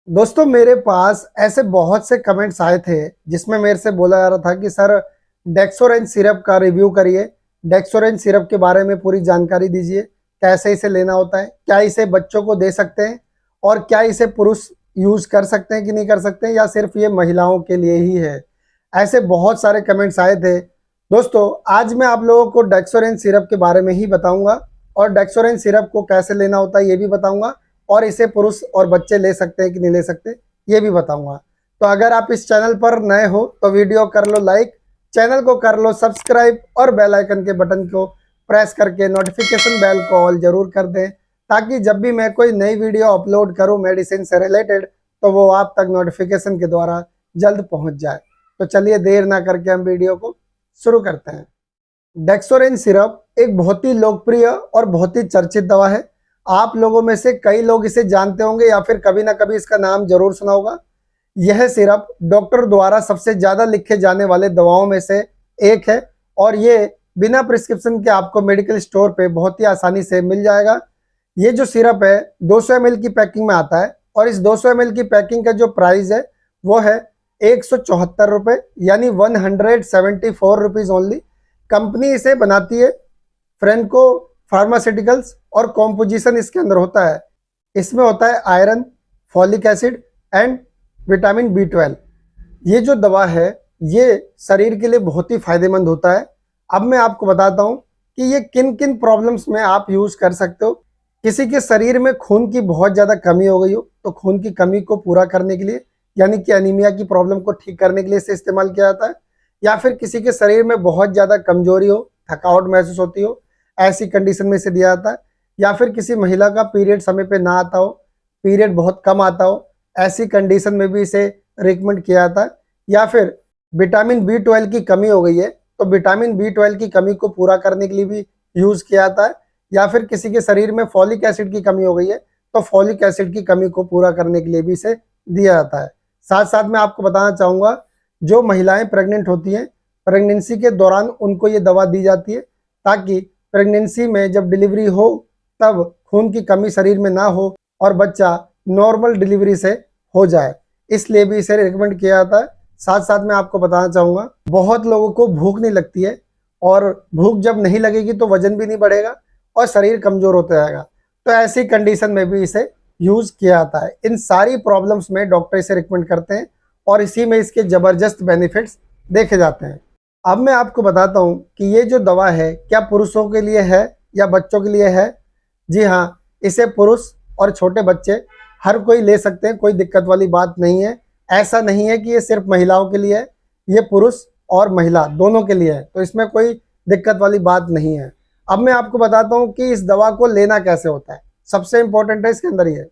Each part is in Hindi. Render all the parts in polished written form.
दोस्तों मेरे पास ऐसे बहुत से कमेंट्स आए थे जिसमें मेरे से बोला जा रहा था कि सर डेक्सोरेंज सिरप का रिव्यू करिए। डेक्सोरेंज सिरप के बारे में पूरी जानकारी दीजिए। कैसे इसे लेना होता है, क्या इसे बच्चों को दे सकते हैं और क्या इसे पुरुष यूज कर सकते हैं कि नहीं कर सकते हैं, या सिर्फ ये महिलाओं के लिए ही है। ऐसे बहुत सारे कमेंट्स आए थे। दोस्तों आज मैं आप लोगों को डेक्सोरेंज सिरप के बारे में ही बताऊंगा और डेक्सोरेंज सिरप को कैसे लेना होता है ये भी बताऊंगा, और इसे पुरुष और बच्चे ले सकते हैं कि नहीं ले सकते ये भी बताऊंगा। तो अगर आप इस चैनल पर नए हो तो वीडियो कर लो लाइक, चैनल को कर लो सब्सक्राइब और बेल आइकन के बटन को प्रेस करके नोटिफिकेशन बेल को ऑल जरूर कर दें, ताकि जब भी मैं कोई नई वीडियो अपलोड करूं मेडिसिन से रिलेटेड तो वो आप तक नोटिफिकेशन के द्वारा जल्द पहुंच जाए। तो चलिए देर ना करके हम वीडियो को शुरू करते हैं। डेक्सोरेंज सिरप एक बहुत ही लोकप्रिय और बहुत ही चर्चित दवा है। आप लोगों में से कई लोग इसे जानते होंगे या फिर कभी ना कभी इसका नाम जरूर सुना होगा। यह सिरप डॉक्टर द्वारा सबसे ज्यादा लिखे जाने वाले दवाओं में से एक है और ये बिना प्रिस्क्रिप्शन के आपको मेडिकल स्टोर पे बहुत ही आसानी से मिल जाएगा। ये जो सिरप है 200 ml की पैकिंग में आता है और इस 200 ml की पैकिंग का जो प्राइस है वो है 174 रुपये, यानी 174 रुपीज ओनली। कंपनी इसे बनाती है फ्रेंको फार्मास्यूटिकल्स और कॉम्पोजिशन इसके अंदर होता है, इसमें होता है iron, folic acid and vitamin B 12। ये जो दवा है ये शरीर के लिए बहुत ही फायदेमंद होता है। अब मैं आपको बताता हूँ कि ये किन किन प्रॉब्लम्स में आप यूज कर सकते हो। किसी के शरीर में खून की बहुत ज़्यादा कमी हो गई हो तो खून की कमी को पूरा करने के लिए, यानी कि एनीमिया की प्रॉब्लम को ठीक करने के लिए इसे इस्तेमाल किया जाता है। या फिर किसी के शरीर में बहुत ज़्यादा कमजोरी हो, थकावट महसूस होती हो, ऐसी कंडीशन में इसे दिया जाता है। या फिर किसी महिला का पीरियड समय पे ना आता हो, पीरियड बहुत कम आता हो, ऐसी कंडीशन में भी इसे रिकमेंड किया जाता है। या फिर विटामिन बी 12 की कमी हो गई है तो विटामिन बी 12 की कमी को पूरा करने के लिए भी यूज किया जाता है। या फिर किसी के शरीर में फॉलिक एसिड की कमी हो गई है तो फॉलिक एसिड की कमी को पूरा करने के लिए भी इसे दिया जाता है। साथ साथ मैं आपको बताना चाहूँगा, जो महिलाएं प्रेग्नेंट होती हैं प्रेगनेंसी के दौरान उनको ये दवा दी जाती है, ताकि प्रेगनेंसी में जब डिलीवरी हो तब खून की कमी शरीर में ना हो और बच्चा नॉर्मल डिलीवरी से हो जाए, इसलिए भी इसे रिकमेंड किया जाता है। साथ साथ मैं आपको बताना चाहूँगा, बहुत लोगों को भूख नहीं लगती है और भूख जब नहीं लगेगी तो वजन भी नहीं बढ़ेगा और शरीर कमजोर होता जाएगा, तो ऐसी कंडीशन में भी इसे यूज किया जाता है। इन सारी प्रॉब्लम्स में डॉक्टर इसे रिकमेंड करते हैं और इसी में इसके जबरदस्त बेनिफिट्स देखे जाते हैं। अब मैं आपको बताता हूँ कि ये जो दवा है क्या पुरुषों के लिए है या बच्चों के लिए है। जी हाँ, इसे पुरुष और छोटे बच्चे हर कोई ले सकते हैं, कोई दिक्कत वाली बात नहीं है। ऐसा नहीं है कि ये सिर्फ महिलाओं के लिए है, ये पुरुष और महिला दोनों के लिए है, तो इसमें कोई दिक्कत वाली बात नहीं है। अब मैं आपको बताता हूँ कि इस दवा को लेना कैसे होता है। सबसे इंपॉर्टेंट है इसके अंदर ये,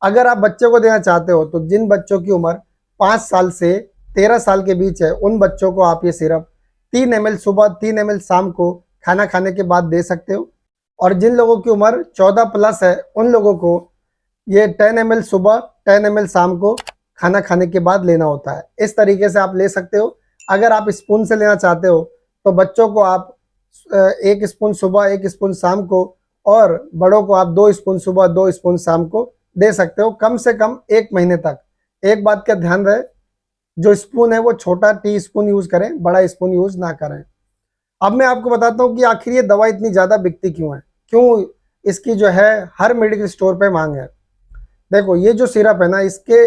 अगर आप बच्चे को देना चाहते हो तो जिन बच्चों की उम्र 5 साल से 13 साल के बीच है उन बच्चों को आप ये सिरप 3 ml सुबह 3 ml शाम को खाना खाने के बाद दे सकते हो। और जिन लोगों की उम्र 14 प्लस है उन लोगों को ये 10 ml सुबह 10 ml शाम को खाना खाने के बाद लेना होता है। इस तरीके से आप ले सकते हो। अगर आप स्पून से लेना चाहते हो तो बच्चों को आप 1 स्पून सुबह 1 स्पून शाम को और बड़ों को आप 2 स्पून सुबह 2 स्पून शाम को दे सकते हो, कम से कम 1 महीने तक। एक बात का ध्यान रहे, जो स्पून है वो छोटा टी स्पून यूज करें, बड़ा स्पून यूज ना करें। अब मैं आपको बताता हूँ कि आखिर ये दवा इतनी ज़्यादा बिकती क्यों है, क्यों इसकी जो है हर मेडिकल स्टोर पे मांग है। देखो ये जो सिरप है ना, इसके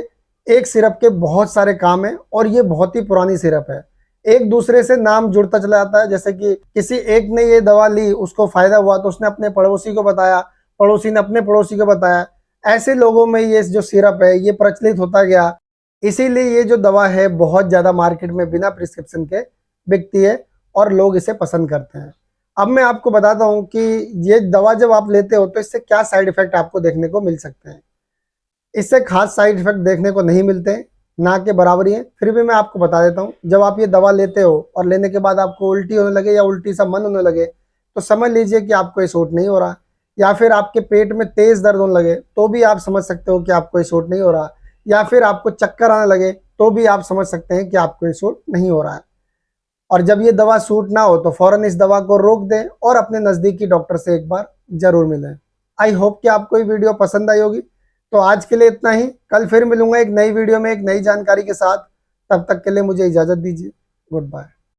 एक सिरप के बहुत सारे काम है और ये बहुत ही पुरानी सिरप है। एक दूसरे से नाम जुड़ता चला जाता है, जैसे कि किसी एक ने ये दवा ली, उसको फायदा हुआ तो उसने अपने पड़ोसी को बताया, पड़ोसी ने अपने पड़ोसी को बताया, ऐसे लोगों में ये जो सिरप है ये प्रचलित होता गया। इसीलिए ये जो दवा है बहुत ज़्यादा मार्केट में बिना प्रिस्क्रिप्शन के बिकती है और लोग इसे पसंद करते हैं। अब मैं आपको बताता हूँ कि ये दवा जब आप लेते हो तो इससे क्या साइड इफेक्ट आपको देखने को मिल सकते हैं। इससे खास साइड इफेक्ट देखने को नहीं मिलते हैं, ना के बराबर ही है, फिर भी मैं आपको बता देता हूँ। जब आप ये दवा लेते हो और लेने के बाद आपको उल्टी होने लगे या उल्टी सा मन होने लगे तो समझ लीजिए कि आपको ये सूट नहीं हो रहा। या फिर आपके पेट में तेज दर्द होने लगे तो भी आप समझ सकते हो कि आपको ये सूट नहीं हो रहा। या फिर आपको चक्कर आने लगे तो भी आप समझ सकते हैं कि आपको ये सूट नहीं हो रहा है। और जब ये दवा सूट ना हो तो फौरन इस दवा को रोक दें और अपने नज़दीकी डॉक्टर से एक बार जरूर मिलें। आई होप कि आपको ये वीडियो पसंद आई होगी। तो आज के लिए इतना ही, कल फिर मिलूंगा एक नई वीडियो में एक नई जानकारी के साथ। तब तक के लिए मुझे इजाजत दीजिए। Good bye.